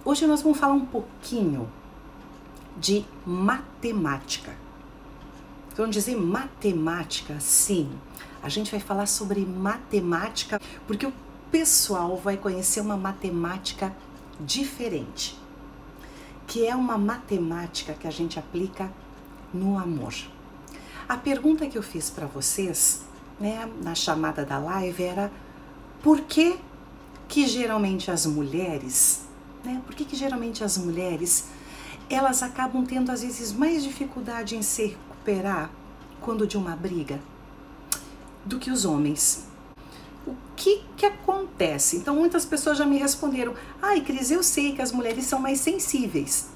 Hoje nós vamos falar um pouquinho de matemática. Vamos dizer matemática, sim. A gente vai falar sobre matemática porque o pessoal vai conhecer uma matemática diferente, que é uma matemática que a gente aplica no amor. A pergunta que eu fiz para vocês, né, na chamada da live era: por que geralmente as mulheres, elas acabam tendo às vezes mais dificuldade em se recuperar quando de uma briga do que os homens? O que acontece? Então muitas pessoas já me responderam: ai, Cris, eu sei que as mulheres são mais sensíveis.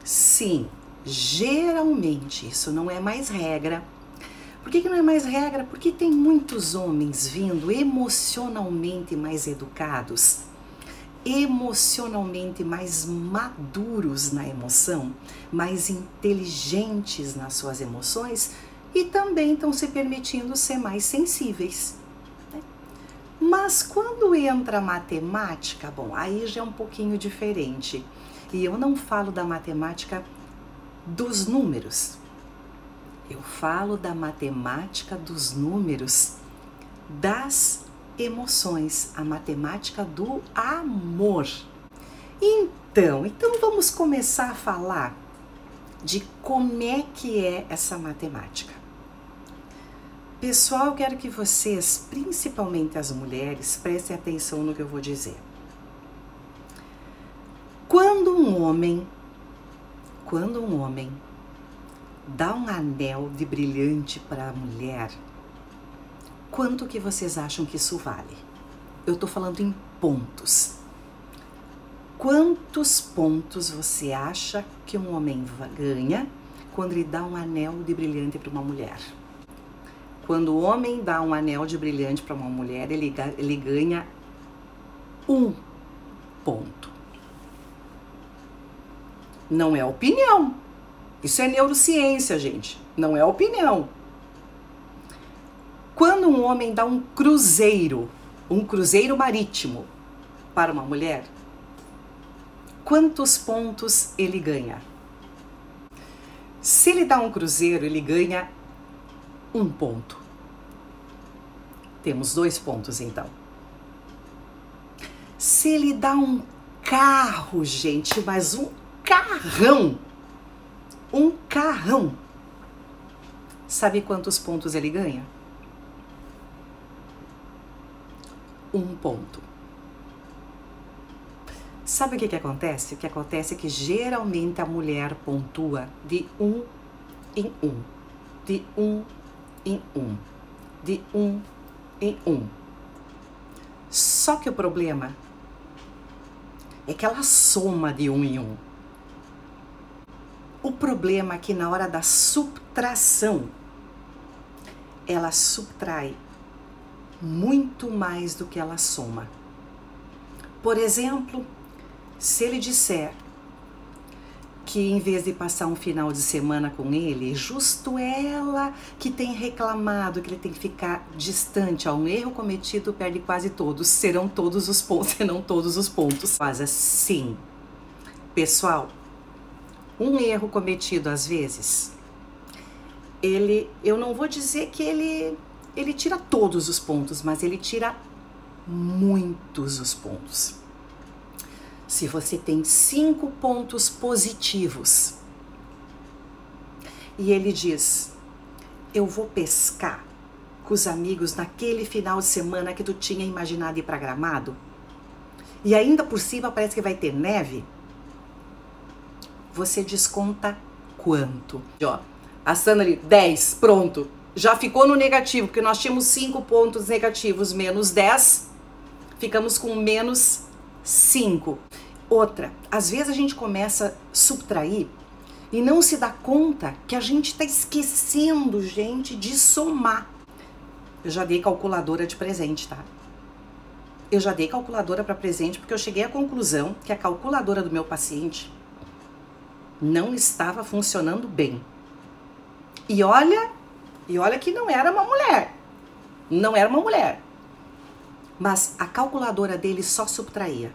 Sim, geralmente isso não é mais regra. Por que não é mais regra? Porque tem muitos homens vindo emocionalmente mais educados, emocionalmente mais maduros na emoção, mais inteligentes nas suas emoções e também estão se permitindo ser mais sensíveis. Mas quando entra a matemática, bom, aí já é um pouquinho diferente. E eu não falo da matemática dos números. Eu falo da matemática dos números, das emoções, a matemática do amor. Então vamos começar a falar de como é que é essa matemática. Pessoal, eu quero que vocês, principalmente as mulheres, prestem atenção no que eu vou dizer. Quando um homem dá um anel de brilhante para a mulher, quanto que vocês acham que isso vale? Eu tô falando em pontos. Quantos pontos você acha que um homem ganha quando ele dá um anel de brilhante para uma mulher? Quando o homem dá um anel de brilhante para uma mulher, ele ganha 1 ponto. Não é opinião. Isso é neurociência, gente. Não é opinião. Quando um homem dá um cruzeiro marítimo para uma mulher, quantos pontos ele ganha? Se ele dá um cruzeiro, ele ganha 1 ponto. Temos 2 pontos, então. Se ele dá um carro, gente, mas um carrão, sabe quantos pontos ele ganha? 1 ponto. Sabe o que acontece? O que acontece é que geralmente a mulher pontua de 1 em 1, de 1 em 1, de 1 em 1. Só que o problema é que ela soma de 1 em 1. O problema é que na hora da subtração, ela subtrai muito mais do que ela soma. Por exemplo, se ele disser que em vez de passar um final de semana com ele, justo ela que tem reclamado que ele tem que ficar distante, um erro cometido perde quase todos, serão todos os pontos, serão todos os pontos. Mas assim, pessoal, um erro cometido às vezes, eu não vou dizer que ele tira todos os pontos, mas ele tira muitos os pontos. Se você tem 5 pontos positivos e ele diz: eu vou pescar com os amigos naquele final de semana que tu tinha imaginado ir para Gramado, e ainda por cima parece que vai ter neve, você desconta quanto? Ó, a Sandra ali, 10, pronto. Já ficou no negativo, porque nós tínhamos 5 pontos negativos menos 10, ficamos com menos 5. Outra, às vezes a gente começa a subtrair e não se dá conta que a gente está esquecendo, gente, de somar. Eu já dei calculadora de presente, tá? Eu já dei calculadora para presente porque eu cheguei à conclusão que a calculadora do meu paciente não estava funcionando bem. E olha que não era uma mulher. Não era uma mulher. Mas a calculadora dele só subtraía.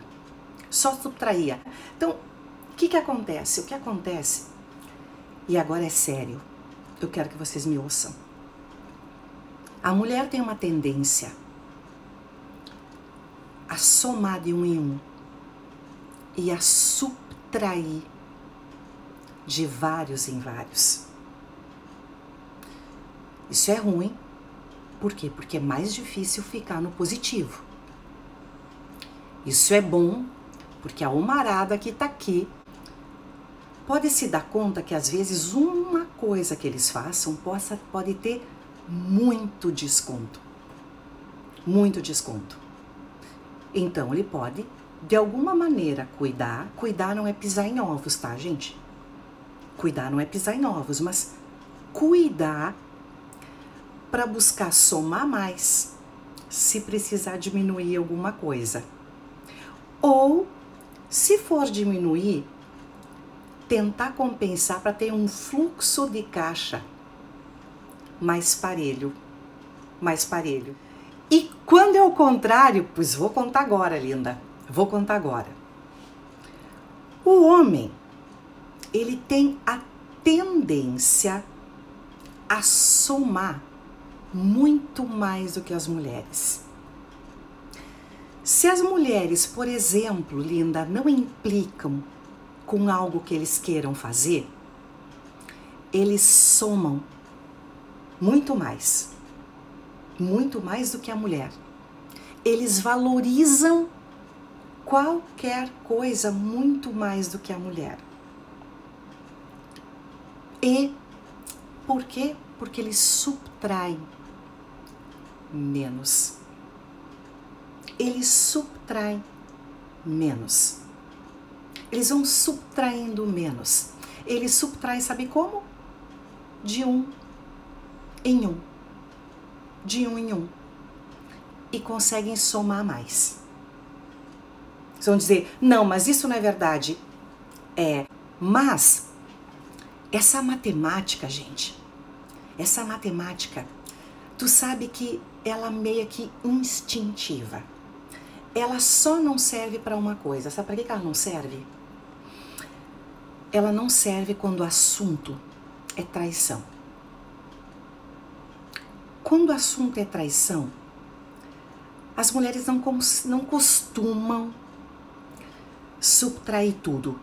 só subtraía. Então, o que acontece? O que acontece, e agora é sério, eu quero que vocês me ouçam. A mulher tem uma tendência a somar de um em um e a subtrair de vários em vários. Isso é ruim. Por quê? Porque é mais difícil ficar no positivo. Isso é bom, porque a humarada que tá aqui pode se dar conta que às vezes uma coisa que eles façam pode ter muito desconto. Muito desconto. Então ele pode, de alguma maneira, cuidar. Cuidar não é pisar em ovos, tá, gente? Cuidar não é pisar em ovos, mas cuidar para buscar somar mais, se precisar diminuir alguma coisa. Ou, se for diminuir, tentar compensar para ter um fluxo de caixa mais parelho. Mais parelho. E quando é o contrário, pois vou contar agora, linda. Vou contar agora. O homem, ele tem a tendência a somar muito mais do que as mulheres. Se as mulheres, por exemplo, linda, não implicam com algo que eles queiram fazer, eles somam muito mais do que a mulher. Eles valorizam qualquer coisa muito mais do que a mulher. E por quê? Porque eles subtraem menos. Eles subtraem menos. Eles vão subtraindo menos. Eles subtraem, sabe como? De um em um. De um em um. E conseguem somar mais. Vocês vão dizer, não, mas isso não é verdade. Mas essa matemática, gente, essa matemática, tu sabe que ela meio que instintiva. Ela só não serve para uma coisa. Sabe para que ela não serve? Ela não serve quando o assunto é traição. Quando o assunto é traição, as mulheres não costumam subtrair tudo.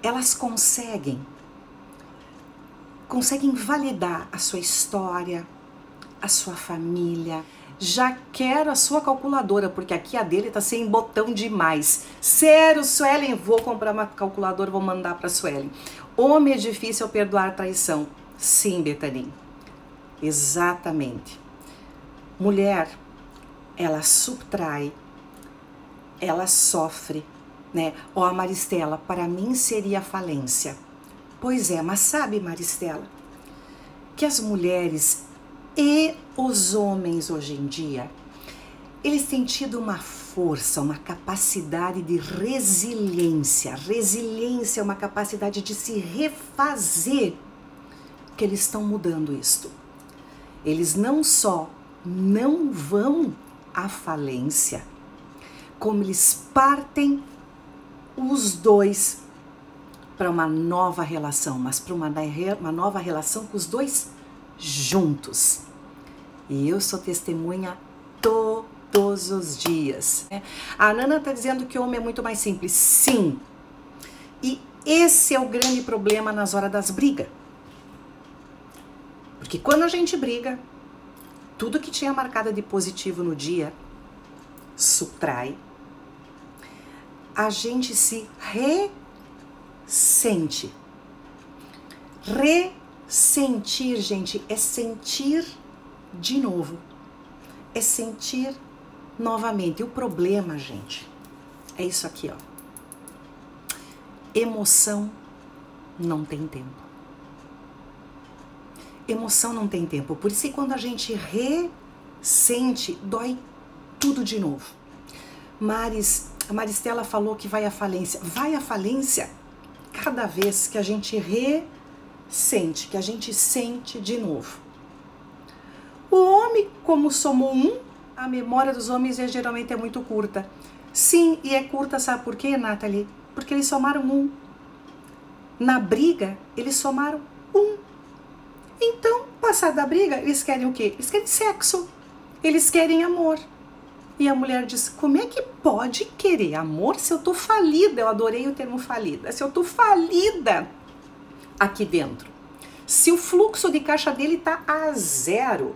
Elas conseguem validar a sua história, a sua família. Já quero a sua calculadora, porque aqui a dele tá sem botão demais. Sério, Suelen, vou comprar uma calculadora, vou mandar pra Suelen. Homem é difícil perdoar traição. Sim, Betanim. Exatamente. Mulher, ela subtrai, ela sofre, né? Ó, a Maristela, para mim seria falência. Pois é, mas sabe, Maristela, que as mulheres e os homens hoje em dia, eles têm tido uma força, uma capacidade de resiliência. Resiliência é uma capacidade de se refazer, que eles estão mudando isto. Eles não só não vão à falência, como eles partem os dois para uma nova relação, mas para uma nova relação com os dois juntos. E eu sou testemunha todos os dias. A Nana está dizendo que o homem é muito mais simples. Sim. E esse é o grande problema nas horas das brigas. Porque quando a gente briga, tudo que tinha marcado de positivo no dia subtrai. A gente se ressente. Ressentir, gente, é sentir de novo. É sentir novamente. E o problema, gente, é isso aqui, ó. Emoção não tem tempo. Emoção não tem tempo. Por isso que quando a gente ressente, dói tudo de novo. A Maristela falou que vai à falência. Vai à falência cada vez que a gente ressente, que a gente sente de novo. O homem, como somou um, a memória dos homens geralmente é muito curta. Sim, e é curta, sabe por quê, Nathalie? Porque eles somaram 1. Na briga, eles somaram 1. Então, passar da briga, eles querem o quê? Eles querem sexo. Eles querem amor. E a mulher diz, como é que pode querer amor se eu tô falida? Eu adorei o termo falida. Se eu tô falida aqui dentro. Se o fluxo de caixa dele tá a 0.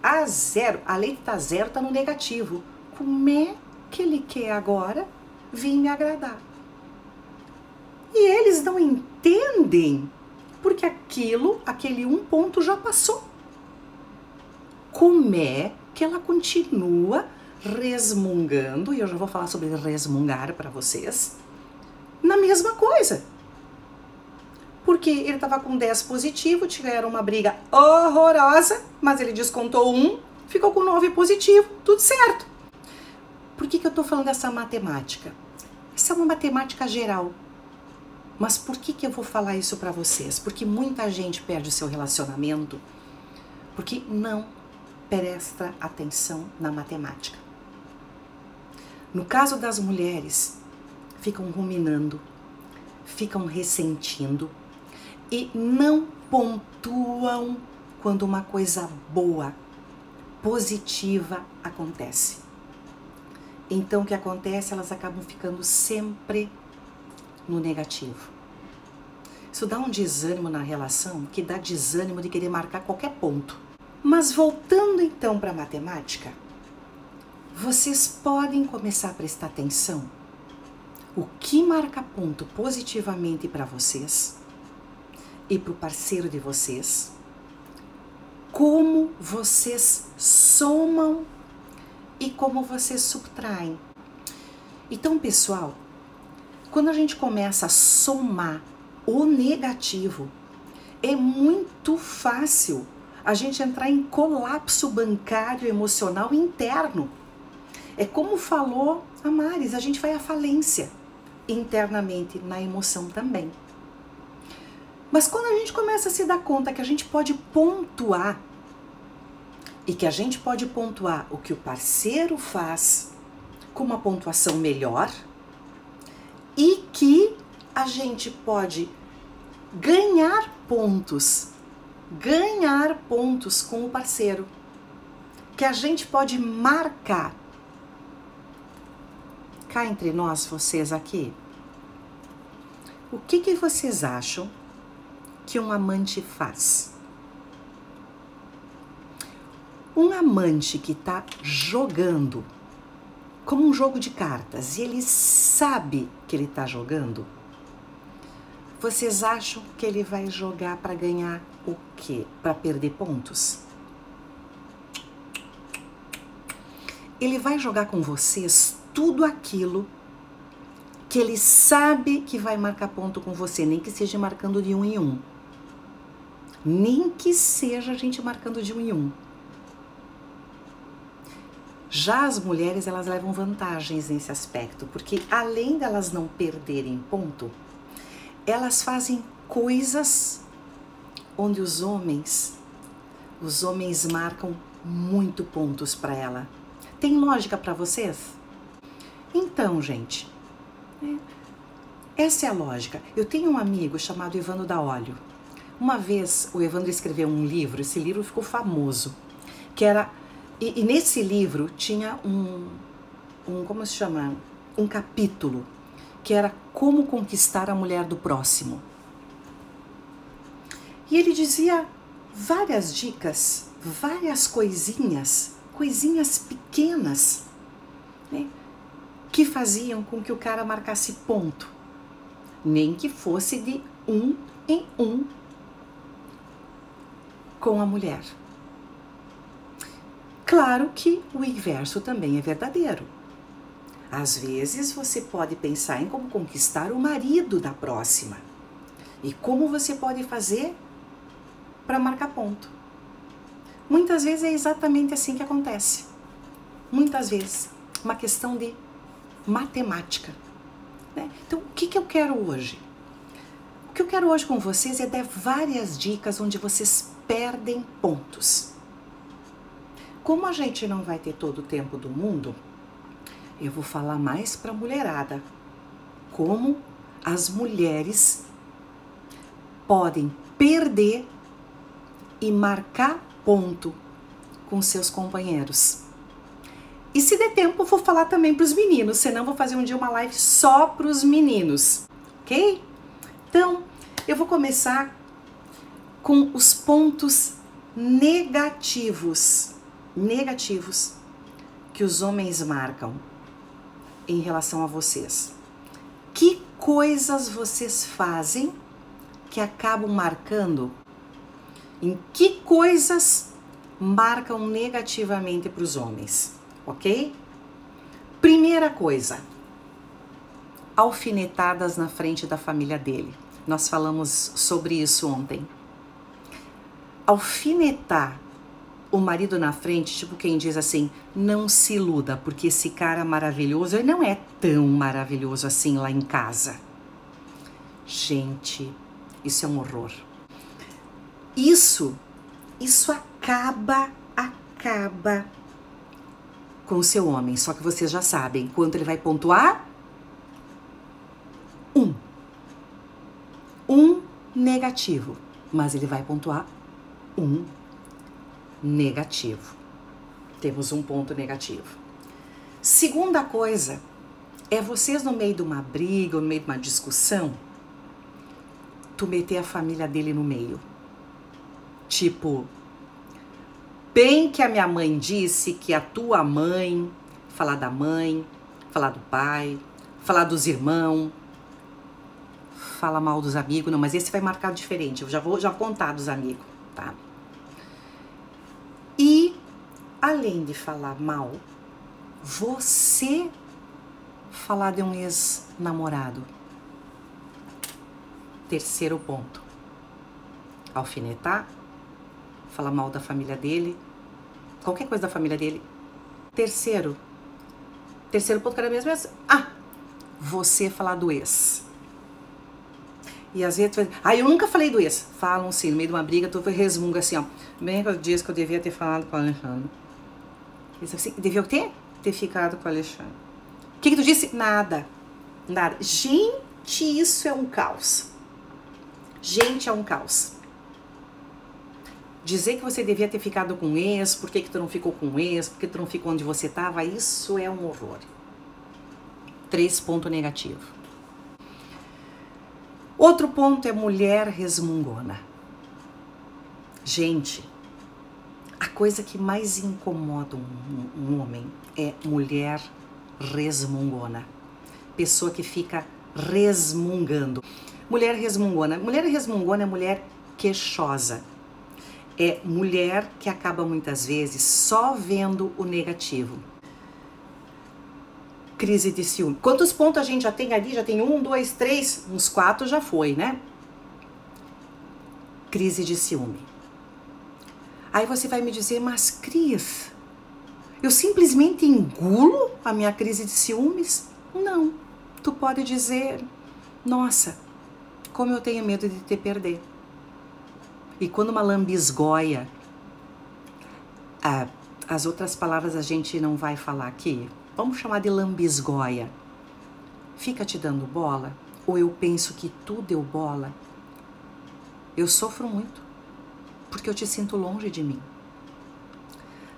A 0. A lei tá 0, tá no negativo. Como é que ele quer agora vir me agradar? E eles não entendem, porque aquele 1 ponto já passou. Como é que ela continua resmungando, e eu já vou falar sobre resmungar para vocês, na mesma coisa? Porque ele estava com 10 positivo, tiveram uma briga horrorosa, mas ele descontou 1, ficou com 9 positivo, tudo certo. Por que eu estou falando dessa matemática? Essa é uma matemática geral. Mas por que eu vou falar isso para vocês? Porque muita gente perde o seu relacionamento porque não presta atenção na matemática. No caso das mulheres, ficam ruminando, ficam ressentindo e não pontuam quando uma coisa boa, positiva acontece. Então o que acontece? Elas acabam ficando sempre no negativo. Isso dá um desânimo na relação, que dá desânimo de querer marcar qualquer ponto. Mas voltando então para a matemática, vocês podem começar a prestar atenção o que marca ponto positivamente para vocês e para o parceiro de vocês, como vocês somam e como vocês subtraem. Então, pessoal, quando a gente começa a somar o negativo, é muito fácil a gente entrar em colapso bancário emocional interno. É como falou a Maris, a gente vai à falência internamente, na emoção também. Mas quando a gente começa a se dar conta que a gente pode pontuar, e que a gente pode pontuar o que o parceiro faz com uma pontuação melhor, e que a gente pode ganhar pontos com o parceiro, que a gente pode marcar. Cá entre nós, vocês aqui, o que vocês acham que um amante faz? Um amante que está jogando, como um jogo de cartas, e ele sabe que ele está jogando, vocês acham que ele vai jogar para ganhar o quê? Para perder pontos? Ele vai jogar com vocês tudo aquilo que ele sabe que vai marcar ponto com você, nem que seja marcando de 1 em 1. Nem que seja a gente marcando de 1 em 1. Já as mulheres, elas levam vantagens nesse aspecto, porque além delas não perderem ponto, elas fazem coisas onde os homens marcam muito pontos para ela. Tem lógica para vocês? Então, gente, essa é a lógica. Eu tenho um amigo chamado Evandro Daolio. Uma vez o Evandro escreveu um livro, esse livro ficou famoso, que era... E nesse livro tinha como se chama? Um capítulo, que era como conquistar a mulher do próximo. E ele dizia várias dicas, várias coisinhas pequenas, né, que faziam com que o cara marcasse ponto, nem que fosse de 1 em 1 com a mulher. Claro que o inverso também é verdadeiro. Às vezes você pode pensar em como conquistar o marido da próxima e como você pode fazer para marcar ponto. Muitas vezes é exatamente assim que acontece. Muitas vezes, uma questão de matemática, né? Então, o que eu quero hoje? O que eu quero hoje com vocês é dar várias dicas onde vocês perdem pontos. Como a gente não vai ter todo o tempo do mundo, eu vou falar mais para a mulherada. Como as mulheres podem perder e marcar ponto com seus companheiros. E se der tempo, eu vou falar também para os meninos, senão vou fazer um dia uma live só para os meninos, ok? Então, eu vou começar com os pontos negativos que os homens marcam em relação a vocês. Que coisas vocês fazem que acabam marcando? Em que coisas marcam negativamente para os homens, ok? Primeira coisa, alfinetadas na frente da família dele. Nós falamos sobre isso ontem. Alfinetar o marido na frente, tipo quem diz assim, não se iluda, porque esse cara maravilhoso, ele não é tão maravilhoso assim lá em casa. Gente, isso é um horror. Isso acaba com o seu homem, só que vocês já sabem quanto ele vai pontuar? Um negativo, mas ele vai pontuar um negativo. Temos um ponto negativo. Segunda coisa, é vocês no meio de uma briga, no meio de uma discussão, tu meter a família dele no meio. Tipo, bem que a minha mãe disse que a tua mãe, falar da mãe, falar do pai, falar dos irmãos, fala mal dos amigos, não, mas esse vai marcar diferente, eu já vou contar dos amigos, tá? E, além de falar mal, você falar de um ex-namorado. Terceiro ponto. Alfinetar, falar mal da família dele, qualquer coisa da família dele. Terceiro ponto que era mesmo é você falar do ex. E às vezes, eu nunca falei do ex. Falam assim, no meio de uma briga, tu resmunga assim, ó. Bem que eu disse que eu devia ter falado com o Alexandre. Assim, devia o quê? Ter ficado com o Alexandre. O que tu disse? Nada. Gente, isso é um caos. Gente, é um caos. Dizer que você devia ter ficado com o ex, por que tu não ficou com o ex, por que tu não ficou onde você estava, isso é um horror. 3 ponto negativo. Outro ponto é mulher resmungona. Gente, a coisa que mais incomoda um homem é mulher resmungona. Pessoa que fica resmungando. Mulher resmungona é mulher queixosa. É mulher que acaba muitas vezes só vendo o negativo. Crise de ciúme. Quantos pontos a gente já tem ali? Já tem 1, 2, 3, uns 4 já foi, né? Crise de ciúme. Aí você vai me dizer, mas Cris, eu simplesmente engulo a minha crise de ciúmes? Não. Tu pode dizer, nossa, como eu tenho medo de te perder. E quando uma lambisgoia, as outras palavras a gente não vai falar aqui, vamos chamar de lambisgoia, fica te dando bola, ou eu penso que tu deu bola, eu sofro muito, porque eu te sinto longe de mim.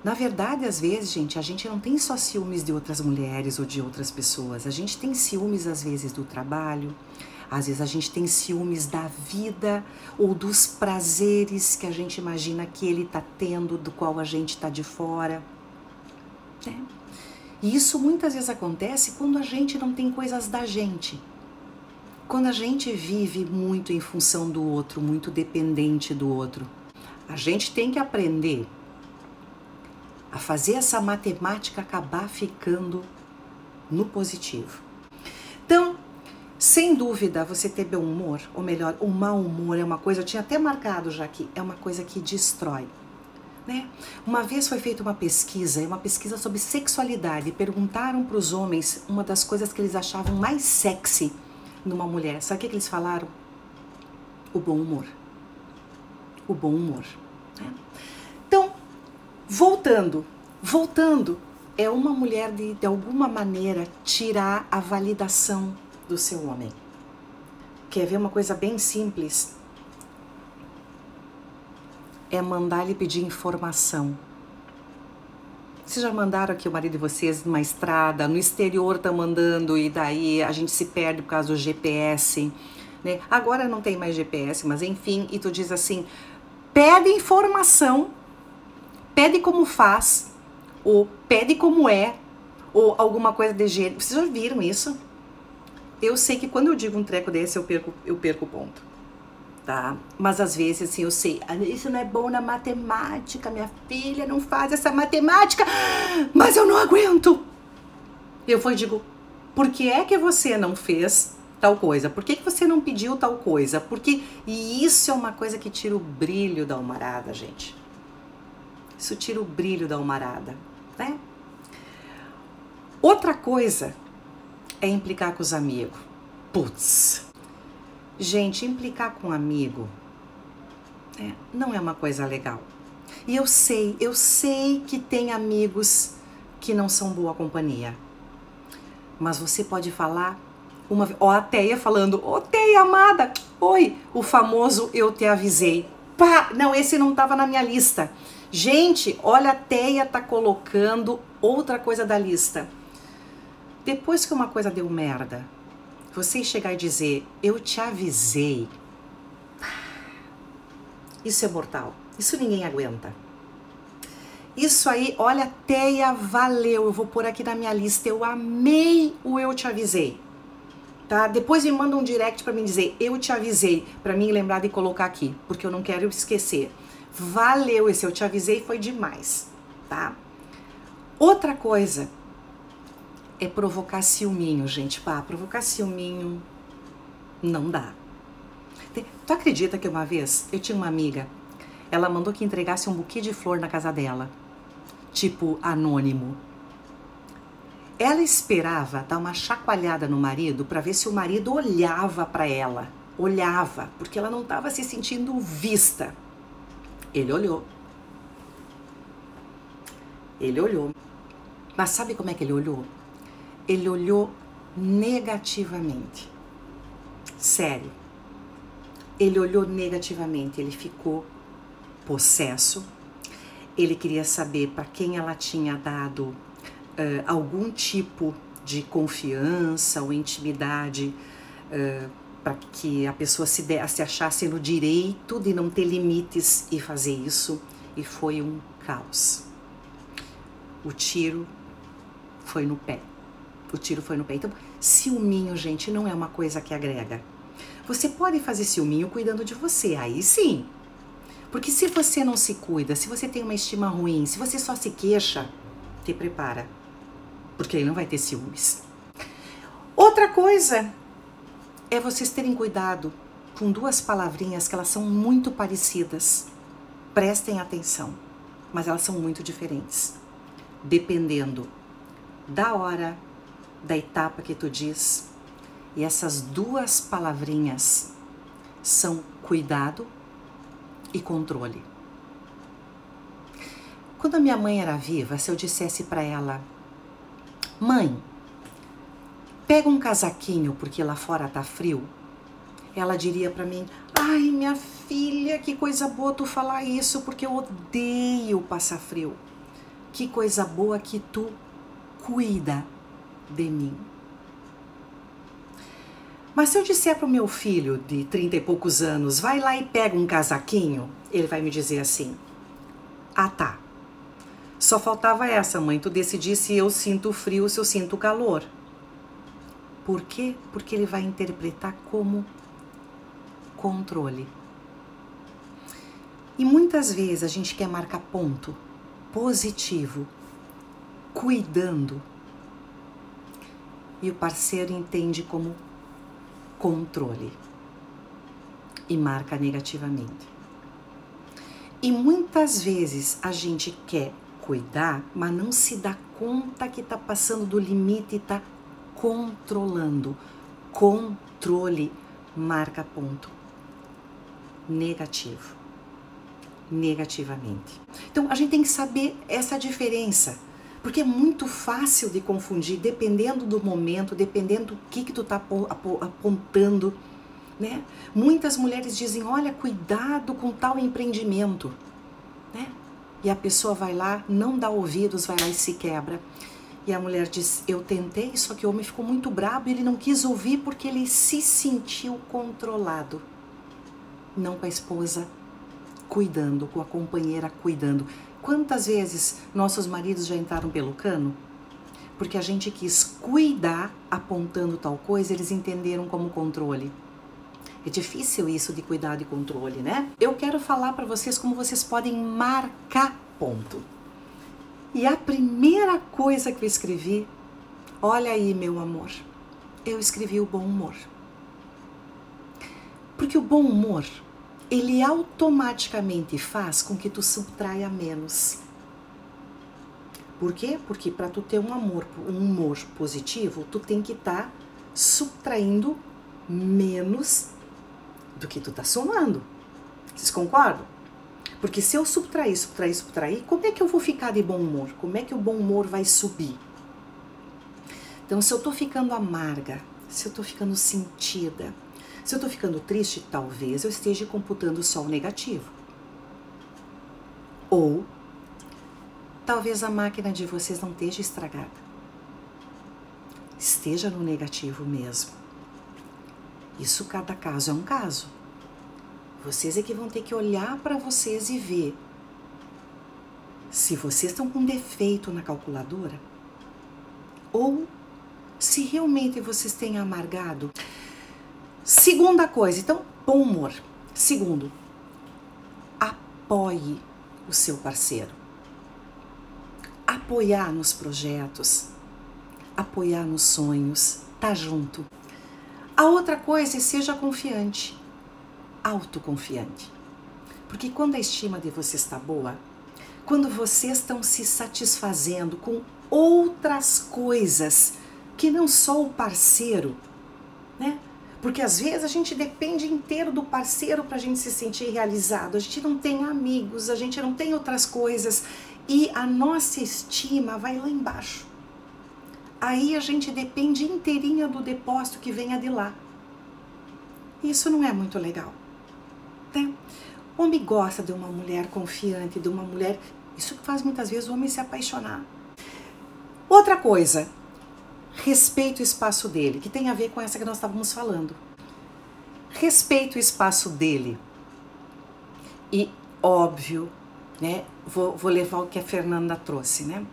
Na verdade, às vezes, gente, a gente não tem só ciúmes de outras mulheres ou de outras pessoas, a gente tem ciúmes, às vezes, do trabalho, às vezes a gente tem ciúmes da vida ou dos prazeres que a gente imagina que ele tá tendo, do qual a gente tá de fora, né? E isso muitas vezes acontece quando a gente não tem coisas da gente. Quando a gente vive muito em função do outro, muito dependente do outro. A gente tem que aprender a fazer essa matemática acabar ficando no positivo. Então, sem dúvida, você ter bom humor, ou melhor, o mau humor é uma coisa, eu tinha até marcado já aqui, é uma coisa que destrói. Né? Uma vez foi feita uma pesquisa sobre sexualidade, e perguntaram para os homens uma das coisas que eles achavam mais sexy numa mulher. Sabe o que eles falaram? O bom humor. O bom humor. Né? Então, voltando é uma mulher de alguma maneira tirar a validação do seu homem. Quer ver uma coisa bem simples? É mandar ele pedir informação. Vocês já mandaram aqui o marido de vocês numa estrada, no exterior tá mandando e daí a gente se perde por causa do GPS, né? Agora não tem mais GPS, mas enfim, e tu diz assim, pede informação, pede como faz, ou pede como é, ou alguma coisa de gênero. Vocês já viram isso? Eu sei que quando eu digo um treco desse, eu perco o ponto, tá? Mas às vezes, assim, eu sei, isso não é bom na matemática, minha filha não faz essa matemática, mas eu não aguento. Eu vou e digo, por que é que você não fez tal coisa? Por que você não pediu tal coisa? E isso é uma coisa que tira o brilho da almarada, gente. Isso tira o brilho da almarada, né? Outra coisa é implicar com os amigos. Putz! Gente, implicar com um amigo não é uma coisa legal. E eu sei que tem amigos que não são boa companhia. Mas você pode falar uma vez, ó, a Teia falando, ô Teia amada, oi, o famoso eu te avisei. Pá, não, esse não estava na minha lista. Gente, olha, a Teia tá colocando outra coisa da lista. Depois que uma coisa deu merda, você chegar e dizer, eu te avisei, isso é mortal, isso ninguém aguenta. Isso aí, olha, Teia, valeu, eu vou pôr aqui na minha lista, eu amei o eu te avisei, tá? Depois me manda um direct pra mim dizer, eu te avisei, pra mim lembrar de colocar aqui, porque eu não quero esquecer. Valeu, esse eu te avisei foi demais, tá? Outra coisa é provocar ciúminho, gente. Pá, provocar ciúminho não dá. Tu acredita que uma vez eu tinha uma amiga, ela mandou que entregasse um buquê de flor na casa dela, tipo anônimo. Ela esperava dar uma chacoalhada no marido para ver se o marido olhava para ela. Olhava, porque ela não estava se sentindo vista. Ele olhou. Ele olhou. Mas sabe como é que ele olhou? Ele olhou negativamente. Sério. Ele olhou negativamente, ele ficou possesso. Ele queria saber para quem ela tinha dado algum tipo de confiança ou intimidade para que a pessoa se achasse no direito de não ter limites e fazer isso. E foi um caos. O tiro foi no pé. O tiro foi no pé. Então, ciúminho, gente, não é uma coisa que agrega. Você pode fazer ciúminho cuidando de você, aí sim. Porque se você não se cuida, se você tem uma estima ruim, se você só se queixa, te prepara. Porque ele não vai ter ciúmes. Outra coisa é vocês terem cuidado com duas palavrinhas que elas são muito parecidas. Prestem atenção, mas elas são muito diferentes. Dependendo da hora, da etapa que tu diz. E essas duas palavrinhas são cuidado e controle. Quando a minha mãe era viva, se eu dissesse para ela, mãe, pega um casaquinho porque lá fora tá frio, ela diria para mim, ai minha filha, que coisa boa tu falar isso, porque eu odeio passar frio. Que coisa boa que tu cuida de mim. Mas se eu disser pro meu filho de 30 e poucos anos, vai lá e pega um casaquinho, ele vai me dizer assim, ah tá, só faltava essa, mãe, tu decidir se eu sinto frio ou se eu sinto calor. Por quê? Porque ele vai interpretar como controle. E muitas vezes a gente quer marcar ponto positivo, cuidando, e o parceiro entende como controle e marca negativamente. E muitas vezes a gente quer cuidar, mas não se dá conta que está passando do limite e está controlando. Controle marca ponto negativo, negativamente. Então a gente tem que saber essa diferença Porque é muito fácil de confundir, dependendo do momento, dependendo do que tu tá apontando, né? Muitas mulheres dizem, olha, cuidado com tal empreendimento, né? E a pessoa vai lá, não dá ouvidos, vai lá e se quebra. E a mulher diz, eu tentei, só que o homem ficou muito brabo e ele não quis ouvir porque ele se sentiu controlado. Não com a esposa cuidando, com a companheira cuidando. Quantas vezes nossos maridos já entraram pelo cano? Porque a gente quis cuidar apontando tal coisa, eles entenderam como controle. É difícil isso de cuidado e controle, né? Eu quero falar para vocês como vocês podem marcar ponto. E a primeira coisa que eu escrevi, olha aí, meu amor, eu escrevi o bom humor. Porque o bom humor, ele automaticamente faz com que tu subtraia menos. Por quê? Porque para tu ter um humor positivo, tu tem que estar subtraindo menos do que tu tá somando. Vocês concordam? Porque se eu subtrair, como é que eu vou ficar de bom humor? Como é que o bom humor vai subir? Então, se eu tô ficando amarga, se eu tô ficando sentida, se eu tô ficando triste, talvez eu esteja computando só o negativo. Ou talvez a máquina de vocês não esteja estragada. Esteja no negativo mesmo. Isso, cada caso é um caso. Vocês é que vão ter que olhar para vocês e ver se vocês estão com defeito na calculadora ou se realmente vocês têm amargado. Segunda coisa, então, bom humor. Segundo, apoie o seu parceiro. Apoiar nos projetos, apoiar nos sonhos, tá junto. A outra coisa é seja confiante, autoconfiante. Porque quando a estima de vocês está boa, quando vocês estão se satisfazendo com outras coisas que não só o parceiro, né? Porque às vezes a gente depende inteiro do parceiro para a gente se sentir realizado. A gente não tem amigos, a gente não tem outras coisas e a nossa estima vai lá embaixo. Aí a gente depende inteirinha do depósito que venha de lá. Isso não é muito legal, né? O homem gosta de uma mulher confiante, de uma mulher... Isso faz muitas vezes o homem se apaixonar. Outra coisa, respeite o espaço dele, que tem a ver com essa que nós estávamos falando. Respeite o espaço dele. E, óbvio, né? Vou levar o que a Fernanda trouxe, né?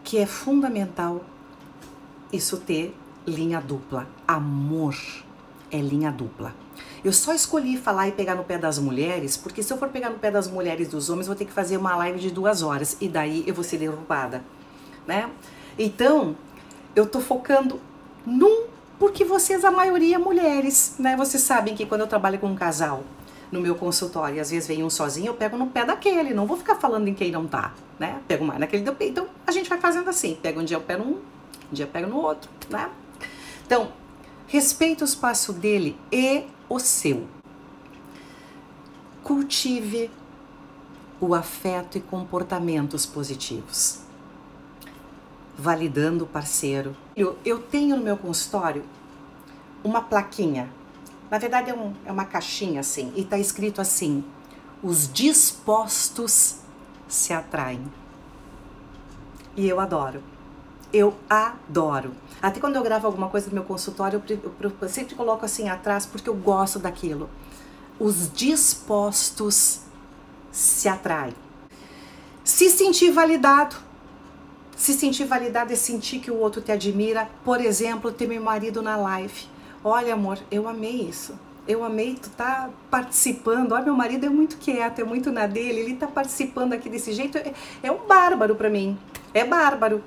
Que é fundamental isso ter linha dupla. Amor é linha dupla. Eu só escolhi falar e pegar no pé das mulheres, porque se eu for pegar no pé das mulheres e dos homens, vou ter que fazer uma live de 2 horas, e daí eu vou ser derrubada, né? Então, eu tô focando porque vocês, a maioria, mulheres, né? Vocês sabem que quando eu trabalho com um casal no meu consultório, e às vezes vem um sozinho, eu pego no pé daquele, não vou ficar falando em quem não tá, né? Pego mais naquele do pé. Então, a gente vai fazendo assim, pega um dia eu pego um dia eu pego no outro, né? Então, respeite o espaço dele e o seu. Cultive o afeto e comportamentos positivos. Validando o parceiro. Eu tenho no meu consultório uma plaquinha. Na verdade é uma caixinha assim. E tá escrito assim: os dispostos se atraem. E eu adoro. Eu adoro. Até quando eu gravo alguma coisa no meu consultório, eu sempre coloco assim atrás, porque eu gosto daquilo. Os dispostos se atraem. Se sentir validado. Se sentir validado é sentir que o outro te admira. Por exemplo, ter meu marido na live. Olha, amor, eu amei isso. Eu amei tu tá participando. Olha, meu marido é muito quieto, é muito na dele. Ele tá participando aqui desse jeito. É um bárbaro pra mim. É bárbaro.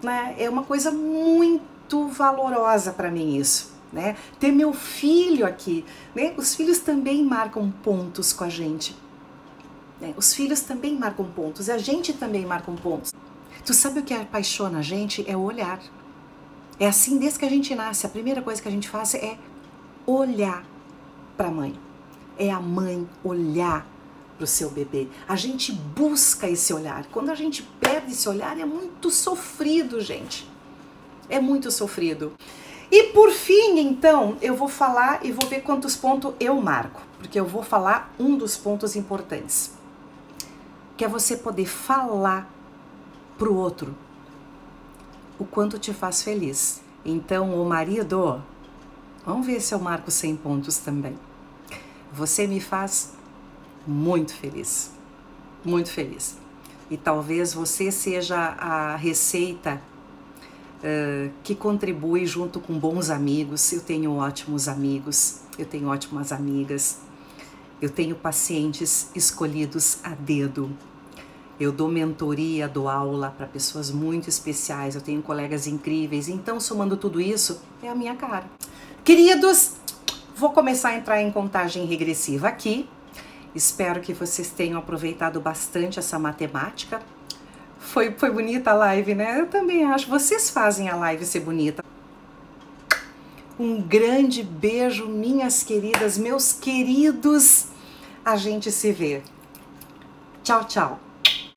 Né? É uma coisa muito valorosa para mim isso, né? Ter meu filho aqui, né? Os filhos também marcam pontos com a gente, né? Os filhos também marcam pontos e a gente também marca pontos. Tu sabe o que apaixona a gente? É o olhar. É assim desde que a gente nasce, a primeira coisa que a gente faz é olhar para a mãe. É a mãe olhar para o seu bebê. A gente busca esse olhar. Quando a gente perde esse olhar, é muito sofrido, gente. É muito sofrido. E por fim, então, eu vou falar e vou ver quantos pontos eu marco, porque eu vou falar um dos pontos importantes, que é você poder falar pro outro o quanto te faz feliz. Então, o marido, vamos ver se eu marco 100 pontos também. Você me faz muito feliz, muito feliz. E talvez você seja a receita que contribui junto com bons amigos. Eu tenho ótimos amigos, eu tenho ótimas amigas, eu tenho pacientes escolhidos a dedo. Eu dou mentoria, dou aula para pessoas muito especiais, eu tenho colegas incríveis, então somando tudo isso, é a minha cara. Queridos, vou começar a entrar em contagem regressiva aqui. Espero que vocês tenham aproveitado bastante essa matemática. Foi bonita a live, né? Eu também acho. Vocês fazem a live ser bonita. Um grande beijo, minhas queridas, meus queridos. A gente se vê. Tchau, tchau.